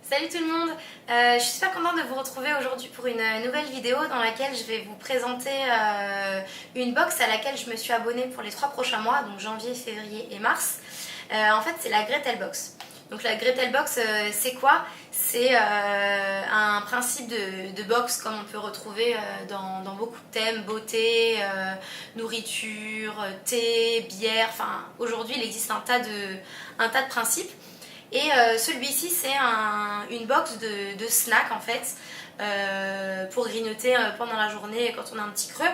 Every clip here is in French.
Salut tout le monde, je suis super contente de vous retrouver aujourd'hui pour une nouvelle vidéo dans laquelle je vais vous présenter une box à laquelle je me suis abonnée pour les 3 prochains mois, donc janvier, février et mars. En fait c'est la Gretel Box. Donc la Gretel Box c'est quoi? C'est un principe de box comme on peut retrouver dans beaucoup de thèmes, beauté, nourriture, thé, bière, enfin aujourd'hui il existe un tas de principes. Et celui-ci c'est une box de snacks en fait pour grignoter pendant la journée quand on a un petit creux.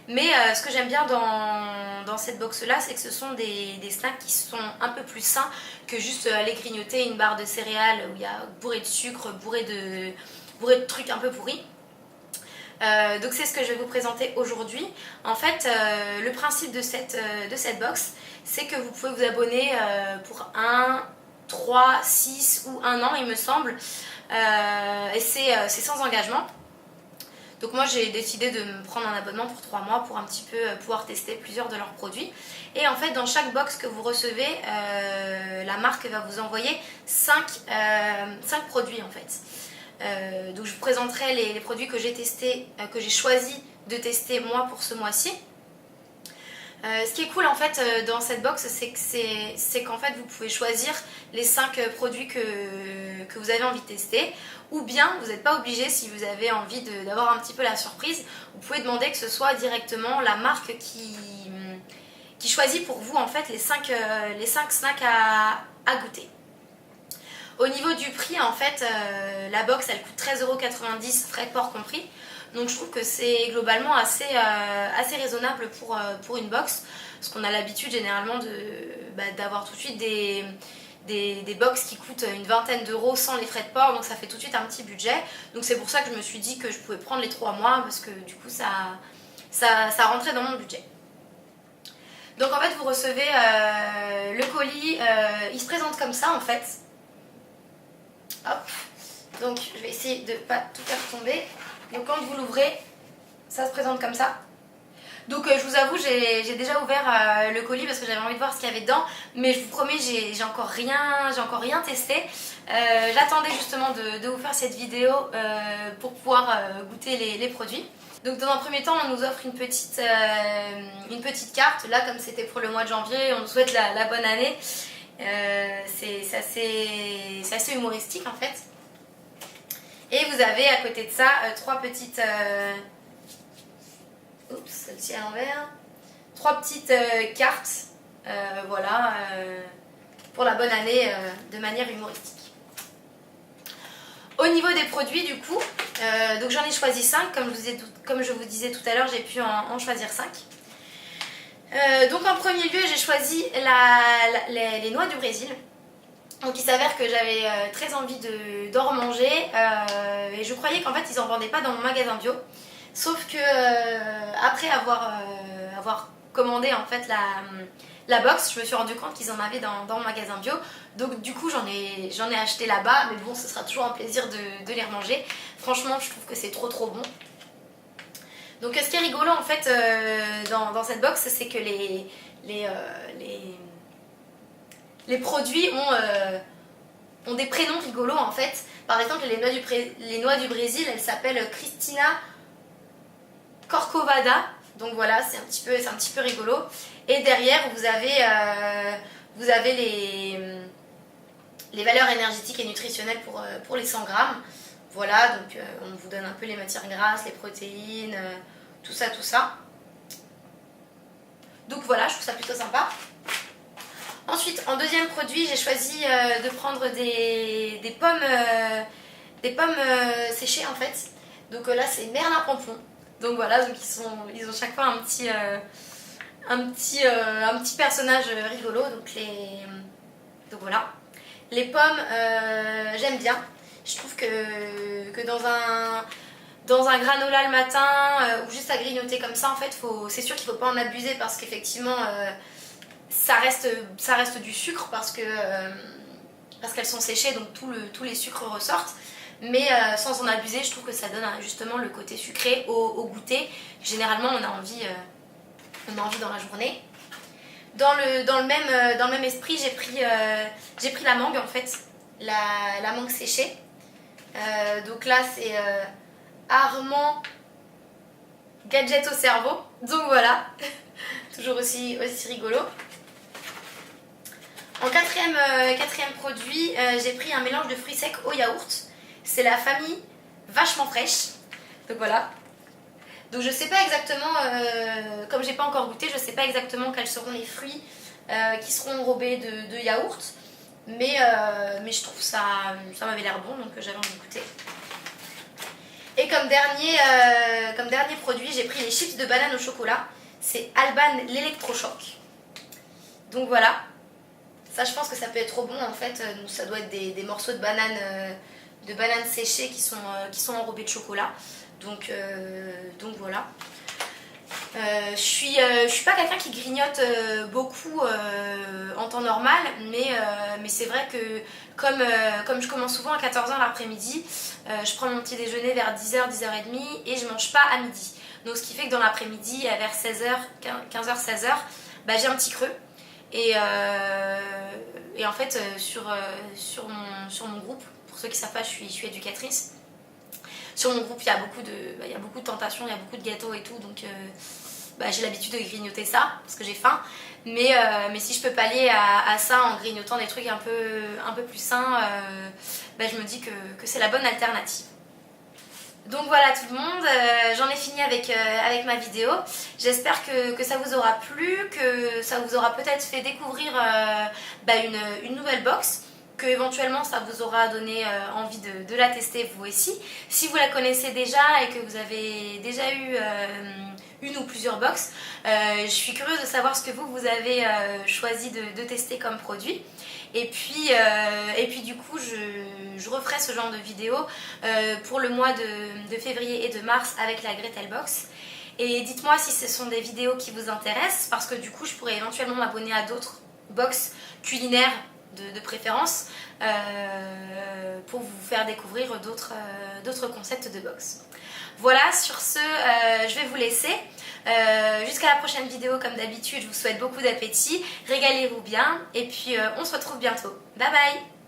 Mais ce que j'aime bien dans cette box là, c'est que ce sont des snacks qui sont un peu plus sains que juste aller grignoter une barre de céréales où il y a bourré de sucre, bourré de trucs un peu pourris. Donc c'est ce que je vais vous présenter aujourd'hui. En fait, le principe de cette box, c'est que vous pouvez vous abonner pour 3, 6 ou 1 an il me semble, et c'est sans engagement. Donc moi j'ai décidé de me prendre un abonnement pour 3 mois pour un petit peu pouvoir tester plusieurs de leurs produits. Et en fait dans chaque box que vous recevez, la marque va vous envoyer 5 produits en fait. Donc je vous présenterai les produits que j'ai testés, que j'ai choisi de tester moi pour ce mois-ci. Ce qui est cool en fait dans cette box, c'est qu'en fait vous pouvez choisir les 5 produits que vous avez envie de tester, ou bien vous n'êtes pas obligé, si vous avez envie d'avoir un petit peu la surprise, vous pouvez demander que ce soit directement la marque qui choisit pour vous en fait les 5 snacks à goûter. Au niveau du prix en fait, la box elle coûte 13,90 €, frais de port compris. Donc je trouve que c'est globalement assez raisonnable pour une box, parce qu'on a l'habitude généralement d'avoir tout de suite des box qui coûtent une vingtaine d'euros sans les frais de port, donc ça fait tout de suite un petit budget. Donc c'est pour ça que je me suis dit que je pouvais prendre les 3 mois, parce que du coup ça rentrait dans mon budget. Donc en fait vous recevez le colis, il se présente comme ça en fait. Hop, donc je vais essayer de ne pas tout faire tomber. Donc quand vous l'ouvrez, ça se présente comme ça. Donc je vous avoue, j'ai déjà ouvert le colis parce que j'avais envie de voir ce qu'il y avait dedans. Mais je vous promets, j'ai encore rien testé. J'attendais justement de vous faire cette vidéo pour pouvoir goûter les produits. Donc dans un premier temps, on nous offre une petite carte. Là, comme c'était pour le mois de janvier, on nous souhaite la bonne année. C'est assez humoristique en fait. Et vous avez à côté de ça 3 petites... Oups, celle-ci à l'envers. 3 petites cartes, voilà, pour la bonne année de manière humoristique. Au niveau des produits, du coup, donc j'en ai choisi 5. Comme je vous disais tout à l'heure, j'ai pu en choisir 5. Donc en premier lieu, j'ai choisi les noix du Brésil. Donc il s'avère que j'avais très envie d'en remanger et je croyais qu'en fait ils en vendaient pas dans mon magasin bio. Sauf que après avoir commandé en fait la box, je me suis rendu compte qu'ils en avaient dans mon magasin bio. Donc du coup j'en ai acheté là-bas, mais bon ce sera toujours un plaisir de les remanger. Franchement je trouve que c'est trop bon. Donc ce qui est rigolo en fait dans cette box, c'est que les produits ont des prénoms rigolos en fait. Par exemple, les noix du Brésil, elles s'appellent Cristina Corcovada. Donc voilà, c'est un petit peu rigolo. Et derrière, vous avez les valeurs énergétiques et nutritionnelles pour les 100 grammes. Voilà, donc on vous donne un peu les matières grasses, les protéines, tout ça. Donc voilà, je trouve ça plutôt sympa. Ensuite, en deuxième produit, j'ai choisi de prendre des pommes séchées en fait. Donc là, c'est Merlin Pompon. Donc voilà, donc ils ont chaque fois un petit personnage rigolo. Donc voilà. Les pommes, j'aime bien. Je trouve que dans un granola le matin ou juste à grignoter comme ça, en fait, c'est sûr qu'il ne faut pas en abuser parce qu'effectivement... ça reste du sucre parce qu'elles sont séchées, donc tous les sucres ressortent. Mais sans en abuser, je trouve que ça donne justement le côté sucré au goûter. Généralement, on a envie dans la journée. Dans le même esprit, j'ai pris la mangue en fait, la mangue séchée. Donc là c'est Armand Gadget au cerveau. Donc voilà, toujours aussi rigolo. En quatrième produit, j'ai pris un mélange de fruits secs au yaourt. C'est la famille vachement fraîche. Donc voilà. Donc je sais pas exactement, comme j'ai pas encore goûté, je sais pas exactement quels seront les fruits qui seront enrobés de yaourt. Mais je trouve ça m'avait l'air bon, donc j'avais envie de goûter. Et comme dernier produit, j'ai pris les chips de banane au chocolat. C'est Alban l'électrochoc. Donc voilà. Ça, je pense que ça peut être trop bon en fait. Donc, ça doit être des morceaux de banane séchées qui sont enrobés de chocolat. Donc voilà. Je suis pas quelqu'un qui grignote beaucoup en temps normal, mais c'est vrai que comme je commence souvent à 14h l'après-midi, je prends mon petit déjeuner vers 10h, 10h30 et je mange pas à midi. Donc ce qui fait que dans l'après-midi, vers 16h, 15h, 16h, bah, j'ai un petit creux. Et en fait, sur mon groupe, pour ceux qui ne savent pas, je suis éducatrice. Sur mon groupe, il y a beaucoup de tentations, il y a beaucoup de gâteaux et tout, donc j'ai l'habitude de grignoter ça parce que j'ai faim. Mais si je peux pallier à ça en grignotant des trucs un peu plus sains, je me dis que c'est la bonne alternative. Donc voilà tout le monde, j'en ai fini avec ma vidéo. J'espère que ça vous aura plu, que ça vous aura peut-être fait découvrir une nouvelle box, que éventuellement ça vous aura donné envie de la tester vous aussi. Si vous la connaissez déjà et que vous avez déjà eu une ou plusieurs box, je suis curieuse de savoir ce que vous avez choisi de tester comme produit. Et puis du coup je referai ce genre de vidéo pour le mois de février et de mars avec la Gretel Box. Et dites-moi si ce sont des vidéos qui vous intéressent, parce que du coup je pourrais éventuellement m'abonner à d'autres box culinaires de préférence pour vous faire découvrir d'autres concepts de box. Voilà, sur ce, je vais vous laisser. Jusqu'à la prochaine vidéo, comme d'habitude, je vous souhaite beaucoup d'appétit. Régalez-vous bien et puis on se retrouve bientôt. Bye bye!